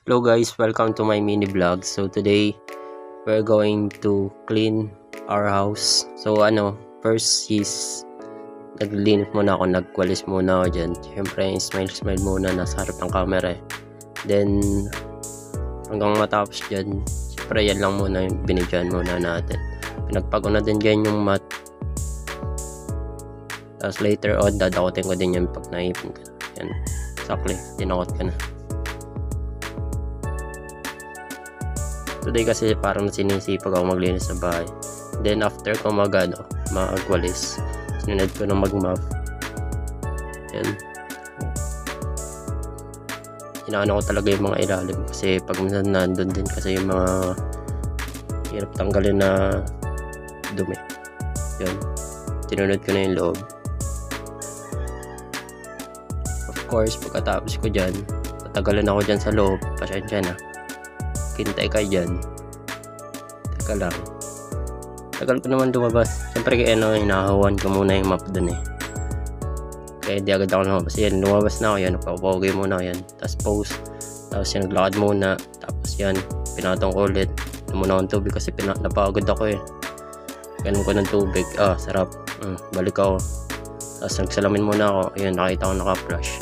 Hello guys, welcome to my mini vlog. So today we're going to clean our house. So first is naglinis muna ako, nagwalis muna ako dyan. Siyempre smile muna, nasa harap ng camera eh. Then hanggang matapos dyan, siyempre yan lang muna yung binidyan muna natin. Pinagpago na din dyan yung mat. Tapos later on, dadakotin ko din yan pag naipin ka. Yan, exactly, dinakot ka na. Today kasi parang sinisipag ako maglinis sa bahay. Then after ko magwalis, sinunod ko na mag-mop. Yan. Inaano ko talaga yung mga ilalim kasi pag minsan nandun din kasi yung mga hirap tanggalin na dumi. Yan. Sinunod ko na yung loob. Of course, pagkatapos ko dyan, tatagalan ako dyan sa loob. Pasensya na. Hintay ka dyan. Teka lang. Tagal ko naman lumabas. Siyempre hinahawan ko muna yung map dun eh. Kaya di agad ako lumabas. Yan, lumabas na ako yan. Nagpapawagay muna ako yan. Tapos pause. Tapos yan, naglakad muna. Tapos yan, pinatong ko ulit. Muna akong tubig kasi napagod ako eh. Ganun ko ng tubig. Sarap. Balik ako. Tapos nagsalamin muna ako. Ayun, nakita ko naka-flash.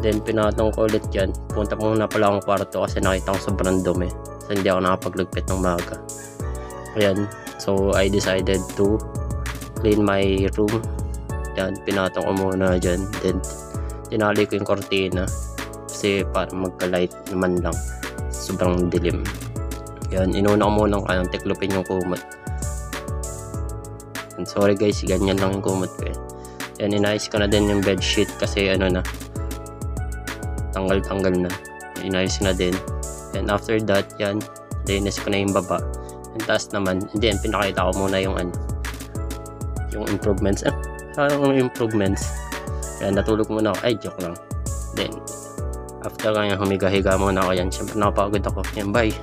Then pinatong ko ulit yan. Punta muna pala akong kwarto kasi nakita ko sobrang dumi. So hindi ako nakapagligpit ng maga. Ayan. So I decided to clean my room. Yan. Pinatong ko muna dyan. Then tinali ko yung kortina. Kasi para magka-light naman lang. Sobrang dilim. Yan. Inuna ko muna tiklopin yung kumot. And sorry guys. Ganyan lang yung kumot ko eh. Yan. Inayos ko na din yung bedsheet kasi tanggal na. Inayos na din. And after that, yan, linis ko na yung baba. Yung taas naman, and then pinakita ko muna yung yung improvements. Yung improvements. Yan, natulog muna ako. Ay, joke lang. Then, after kanya humiga-higa muna ako yan. Siyempre nakapagod ako. Yan, bye.